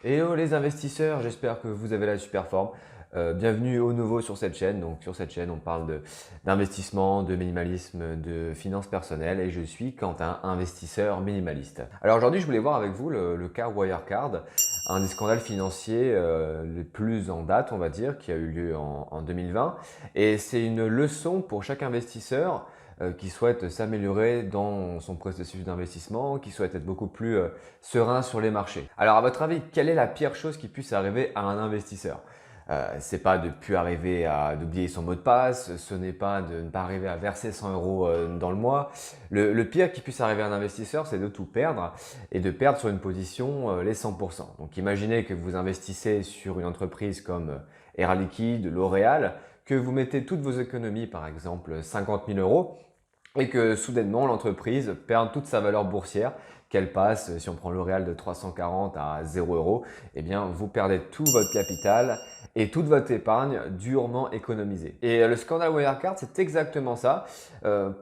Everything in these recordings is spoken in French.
Hello les investisseurs, j'espère que vous avez la super forme. Bienvenue au nouveau sur cette chaîne. Donc sur cette chaîne, on parle d'investissement, de minimalisme, de finances personnelles et je suis Quentin, investisseur minimaliste. Alors aujourd'hui, je voulais voir avec vous le cas Wirecard, un des scandales financiers les plus en date, on va dire, qui a eu lieu en 2020. Et c'est une leçon pour chaque investisseur qui souhaite s'améliorer dans son processus d'investissement, qui souhaite être beaucoup plus serein sur les marchés. Alors à votre avis, quelle est la pire chose qui puisse arriver à un investisseur? C'est pas de plus arriver à d'oublier son mot de passe, ce n'est pas de ne pas arriver à verser 100 euros dans le mois. Le pire qui puisse arriver à un investisseur, c'est de tout perdre et de perdre sur une position les 100%. Donc imaginez que vous investissez sur une entreprise comme Air Liquide, L'Oréal, que vous mettez toutes vos économies, par exemple 50 000 euros, et que soudainement l'entreprise perd toute sa valeur boursière, qu'elle passe, si on prend L'Oréal de 340 à 0 euros, eh bien vous perdez tout votre capital et toute votre épargne durement économisée. Et le scandale Wirecard, c'est exactement ça.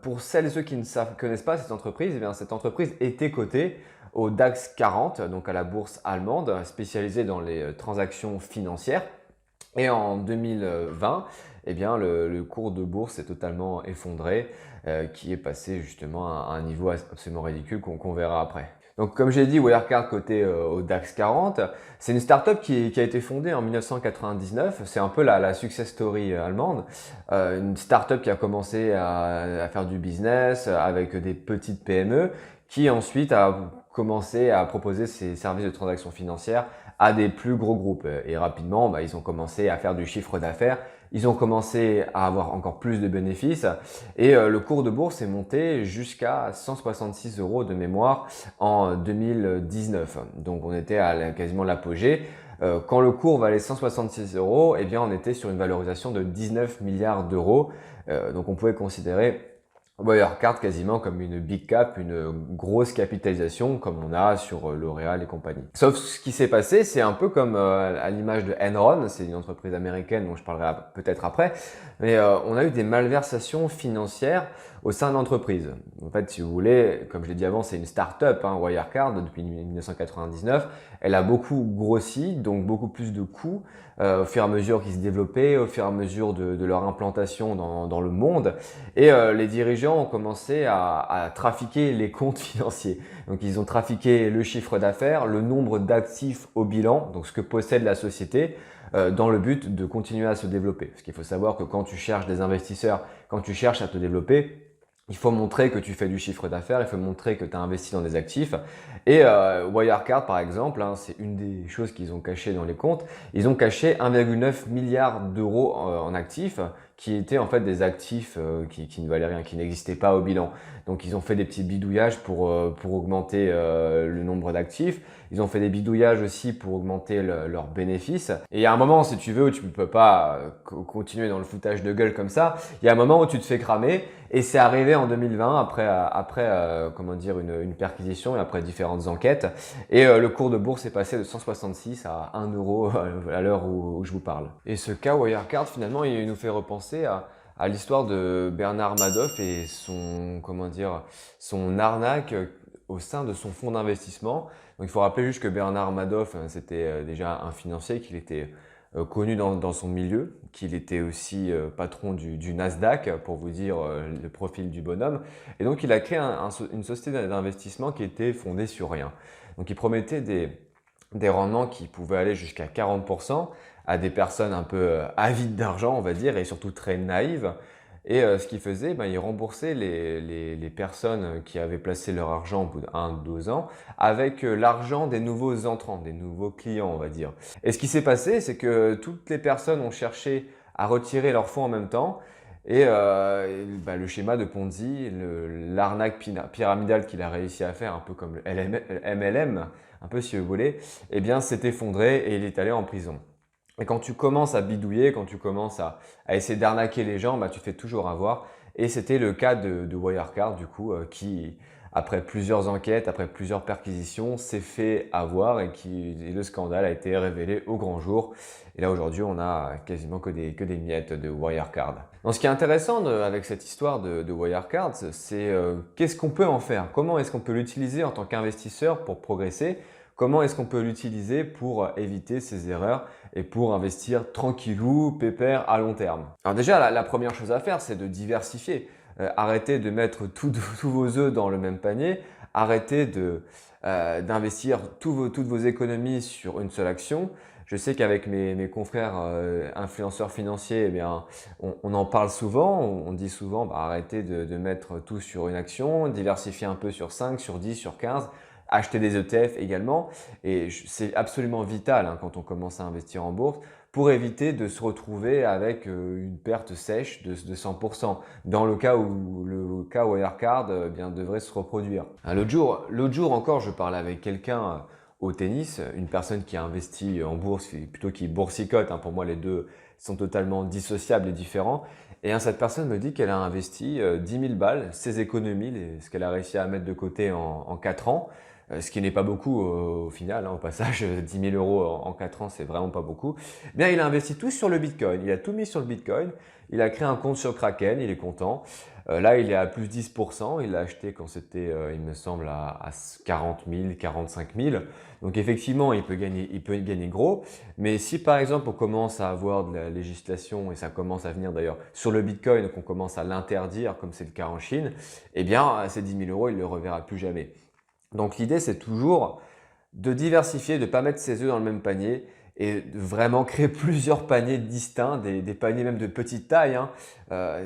Pour celles et ceux qui ne connaissent pas cette entreprise, eh bien cette entreprise était cotée au DAX 40, donc à la bourse allemande, spécialisée dans les transactions financières. Et en 2020, eh bien, le cours de bourse est totalement effondré, qui est passé justement à un niveau absolument ridicule qu'on verra après. Donc comme j'ai dit, Wirecard coté au DAX 40, c'est une startup qui a été fondée en 1999. C'est un peu la success story allemande. Une startup qui a commencé à faire du business avec des petites PME, qui ensuite a commencé à proposer ses services de transactions financières à des plus gros groupes. Et rapidement, ils ont commencé à faire du chiffre d'affaires, ils ont commencé à avoir encore plus de bénéfices et le cours de bourse est monté jusqu'à 166 euros de mémoire en 2019. Donc on était à quasiment l'apogée. Quand le cours valait 166 euros, eh bien on était sur une valorisation de 19 milliards d'euros. Donc on pouvait considérer Wirecard quasiment comme une big cap, une grosse capitalisation comme on a sur L'Oréal et compagnie. Sauf ce qui s'est passé, c'est un peu comme à l'image de Enron, c'est une entreprise américaine dont je parlerai peut-être après, mais on a eu des malversations financières au sein de l'entreprise. En fait, si vous voulez, comme je l'ai dit avant, c'est une start-up, Wirecard, depuis 1999. Elle a beaucoup grossi, donc beaucoup plus de coûts au fur et à mesure qu'ils se développaient, au fur et à mesure de leur implantation dans le monde. Et les dirigeants ont commencé à trafiquer les comptes financiers. Donc ils ont trafiqué le chiffre d'affaires, le nombre d'actifs au bilan, donc ce que possède la société, dans le but de continuer à se développer. Parce qu'il faut savoir que quand tu cherches des investisseurs, quand tu cherches à te développer, il faut montrer que tu fais du chiffre d'affaires, il faut montrer que tu as investi dans des actifs. Et Wirecard, par exemple, c'est une des choses qu'ils ont cachées dans les comptes. Ils ont caché 1,9 milliard d'euros en actifs, qui étaient en fait des actifs qui ne valaient rien, qui n'existaient pas au bilan. Donc ils ont fait des petits bidouillages pour augmenter le nombre d'actifs. Ils ont fait des bidouillages aussi pour augmenter leurs bénéfices. Et il y a un moment, si tu veux, où tu ne peux pas continuer dans le foutage de gueule comme ça. Il y a un moment où tu te fais cramer. Et c'est arrivé en 2020 après comment dire, une perquisition et après différentes enquêtes. Et le cours de bourse est passé de 166 à 1 euro à l'heure où je vous parle. Et ce cas Wirecard, finalement, il nous fait repenser à l'histoire de Bernard Madoff et comment dire, son arnaque au sein de son fonds d'investissement. Donc il faut rappeler juste que Bernard Madoff, c'était déjà un financier, qu'il était connu dans son milieu, qu'il était aussi patron du Nasdaq, pour vous dire le profil du bonhomme. Et donc il a créé une société d'investissement qui était fondée sur rien. Donc il promettait des rendements qui pouvaient aller jusqu'à 40% à des personnes un peu avides d'argent, on va dire, et surtout très naïves. Et ce qu'il faisait, il remboursait les personnes qui avaient placé leur argent au bout d'1 ou 2 ans avec l'argent des nouveaux entrants, des nouveaux clients, on va dire. Et ce qui s'est passé, c'est que toutes les personnes ont cherché à retirer leurs fonds en même temps. Et le schéma de Ponzi, l'arnaque pyramidale qu'il a réussi à faire, un peu comme le MLM, un peu si vous voulez, eh bien s'est effondré et il est allé en prison. Et quand tu commences à bidouiller, quand tu commences à essayer d'arnaquer les gens, tu te fais toujours avoir. Et c'était le cas de Wirecard, du coup, qui, après plusieurs enquêtes, après plusieurs perquisitions, s'est fait avoir et le scandale a été révélé au grand jour. Et là, aujourd'hui, on a quasiment que des miettes de Wirecard. Donc, ce qui est intéressant avec cette histoire de Wirecard, c'est qu'est-ce qu'on peut en faire? Comment est-ce qu'on peut l'utiliser en tant qu'investisseur pour progresser? comment est-ce qu'on peut l'utiliser pour éviter ces erreurs et pour investir tranquillou, pépère à long terme. Alors déjà, la première chose à faire, c'est de diversifier. Arrêtez de mettre tous vos œufs dans le même panier. Arrêtez d'investir toutes vos économies sur une seule action. Je sais qu'avec mes confrères influenceurs financiers, eh bien, on en parle souvent. On dit souvent, arrêtez de mettre tout sur une action, diversifier un peu sur 5, sur 10, sur 15. Acheter des ETF également. Et c'est absolument vital quand on commence à investir en bourse pour éviter de se retrouver avec une perte sèche de 100% dans le cas où le cas Wirecard devrait se reproduire. L'autre jour encore, je parlais avec quelqu'un au tennis, une personne qui a investi en bourse, plutôt qui boursicote. Pour moi, les deux sont totalement dissociables et différents. Et cette personne me dit qu'elle a investi 10 000 balles, ses économies, ce qu'elle a réussi à mettre de côté en 4 ans. Ce qui n'est pas beaucoup au final, au passage, 10 000 euros en 4 ans, c'est vraiment pas beaucoup. Bien, il a investi tout sur le Bitcoin, il a tout mis sur le Bitcoin, il a créé un compte sur Kraken, il est content. Là, il est à plus 10%, il l'a acheté quand c'était, il me semble, à 40 000, 45 000. Donc effectivement, il peut gagner gros. Mais si par exemple, on commence à avoir de la législation, et ça commence à venir d'ailleurs sur le Bitcoin, qu'on commence à l'interdire, comme c'est le cas en Chine, eh bien, ces 10 000 euros, il ne le reverra plus jamais. Donc l'idée, c'est toujours de diversifier, de ne pas mettre ses œufs dans le même panier et de vraiment créer plusieurs paniers distincts, des paniers même de petite taille.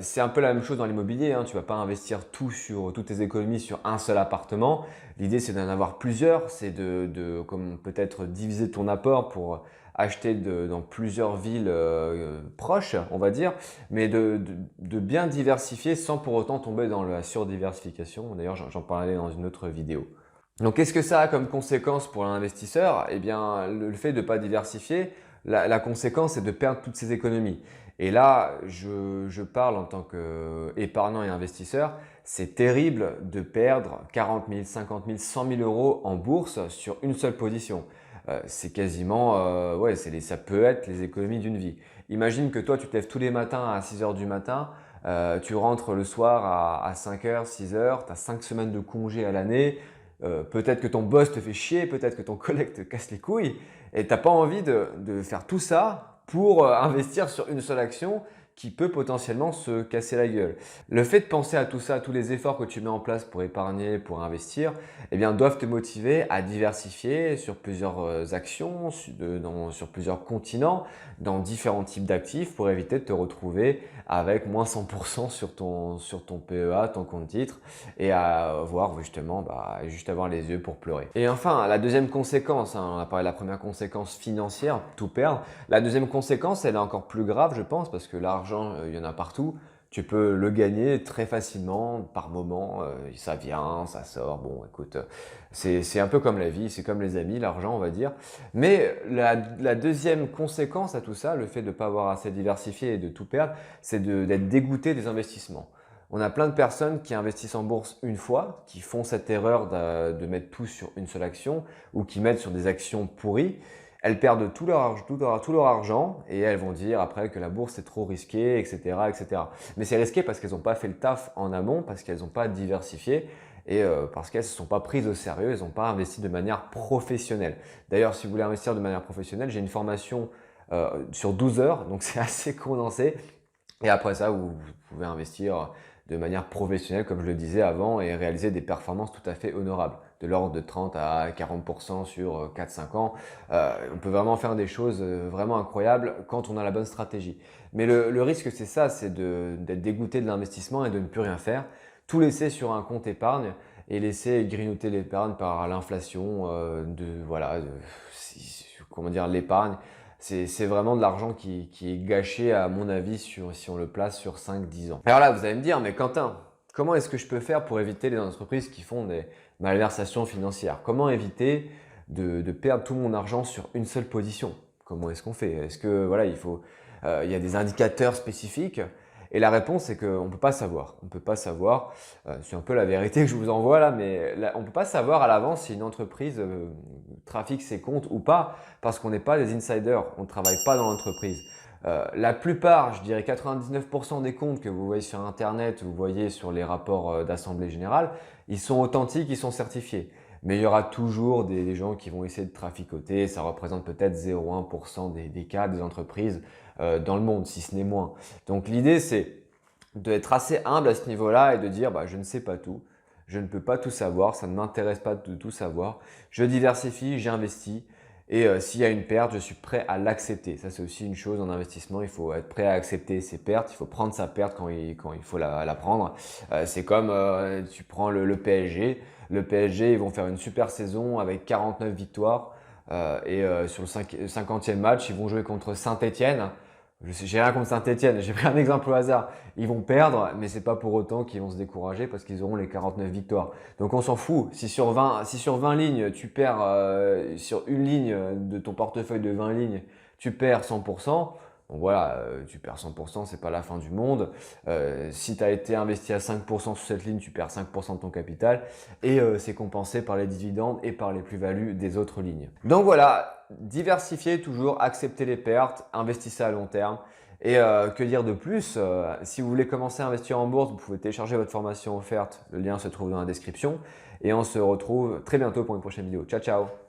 C'est un peu la même chose dans l'immobilier. Tu ne vas pas investir toutes tes économies sur un seul appartement. L'idée, c'est d'en avoir plusieurs. C'est comme peut-être diviser ton apport pour acheter dans plusieurs villes proches, on va dire, mais de bien diversifier sans pour autant tomber dans la surdiversification. D'ailleurs, j'en parlerai dans une autre vidéo. Donc, qu'est-ce que ça a comme conséquence pour l'investisseur? Eh bien, le fait de ne pas diversifier, la conséquence, c'est de perdre toutes ses économies. Et là, je parle en tant qu'épargnant et investisseur, c'est terrible de perdre 40 000, 50 000, 100 000 euros en bourse sur une seule position. C'est quasiment, ça peut être les économies d'une vie. Imagine que toi, tu te lèves tous les matins à 6 heures du matin, tu rentres le soir à 5 heures, 6 heures, tu as 5 semaines de congé à l'année. Peut-être que ton boss te fait chier, peut-être que ton collègue te casse les couilles et tu n'as pas envie de faire tout ça pour investir sur une seule action qui peut potentiellement se casser la gueule. Le fait de penser à tout ça, à tous les efforts que tu mets en place pour épargner, pour investir, eh bien, doivent te motiver à diversifier sur plusieurs actions, sur plusieurs continents, dans différents types d'actifs pour éviter de te retrouver avec moins 100% sur ton PEA, ton compte titre, et à avoir justement, juste avoir les yeux pour pleurer. Et enfin, la deuxième conséquence, on a parlé de la première conséquence financière, tout perdre. La deuxième conséquence, elle est encore plus grave, je pense, parce que l'argent, il y en a partout. Tu peux le gagner très facilement, par moment, ça vient, ça sort. Bon, écoute, c'est un peu comme la vie, c'est comme les amis, l'argent, on va dire. Mais la deuxième conséquence à tout ça, le fait de ne pas avoir assez diversifié et de tout perdre, c'est d'être dégoûté des investissements. On a plein de personnes qui investissent en bourse une fois, qui font cette erreur de mettre tout sur une seule action ou qui mettent sur des actions pourries. Elles perdent tout leur argent et elles vont dire après que la bourse est trop risquée, etc., etc. Mais c'est risqué parce qu'elles n'ont pas fait le taf en amont, parce qu'elles n'ont pas diversifié et parce qu'elles ne se sont pas prises au sérieux, elles n'ont pas investi de manière professionnelle. D'ailleurs, si vous voulez investir de manière professionnelle, j'ai une formation sur 12 heures, donc c'est assez condensé. Et après ça, vous pouvez investir de manière professionnelle, comme je le disais avant, et réaliser des performances tout à fait honorables, de l'ordre de 30 à 40% sur 4-5 ans. On peut vraiment faire des choses vraiment incroyables quand on a la bonne stratégie. Mais le risque, c'est ça, c'est d'être dégoûté de l'investissement et de ne plus rien faire. Tout laisser sur un compte épargne et laisser grignoter l'épargne par l'inflation, l'épargne. C'est vraiment de l'argent qui est gâché, à mon avis, si on le place sur 5-10 ans. Alors là, vous allez me dire, mais Quentin, comment est-ce que je peux faire pour éviter les entreprises qui font des malversations financières? Comment éviter de perdre tout mon argent sur une seule position? Comment est-ce qu'on fait? Est-ce que il y a des indicateurs spécifiques? Et la réponse, c'est qu'on ne peut pas savoir. On ne peut pas savoir, c'est un peu la vérité que je vous envoie là, mais on ne peut pas savoir à l'avance si une entreprise trafique ses comptes ou pas, parce qu'on n'est pas des insiders, on ne travaille pas dans l'entreprise. La plupart, je dirais 99% des comptes que vous voyez sur Internet, vous voyez sur les rapports d'Assemblée Générale, ils sont authentiques, ils sont certifiés. mais il y aura toujours des gens qui vont essayer de traficoter. Ça représente peut-être 0,1% des cas des entreprises dans le monde, si ce n'est moins. Donc l'idée, c'est d'être assez humble à ce niveau-là et de dire bah, je ne sais pas tout, je ne peux pas tout savoir, ça ne m'intéresse pas de tout savoir. Je diversifie, j'investis et s'il y a une perte, je suis prêt à l'accepter. Ça, c'est aussi une chose en investissement, il faut être prêt à accepter ses pertes, il faut prendre sa perte quand il faut la prendre. C'est comme tu prends le PSG. Le PSG, ils vont faire une super saison avec 49 victoires sur le 50e match, ils vont jouer contre Saint-Étienne. J'ai rien contre Saint-Étienne, j'ai pris un exemple au hasard. Ils vont perdre, mais c'est pas pour autant qu'ils vont se décourager parce qu'ils auront les 49 victoires. Donc on s'en fout. Si sur 20 lignes, tu perds sur une ligne de ton portefeuille de 20 lignes, tu perds 100%. Donc voilà, tu perds 100%, c'est pas la fin du monde. Si tu as été investi à 5% sur cette ligne, tu perds 5% de ton capital et c'est compensé par les dividendes et par les plus-values des autres lignes. Donc voilà, diversifier toujours, accepter les pertes, investissez à long terme. Et que dire de plus si vous voulez commencer à investir en bourse, vous pouvez télécharger votre formation offerte. Le lien se trouve dans la description. Et on se retrouve très bientôt pour une prochaine vidéo. Ciao, ciao!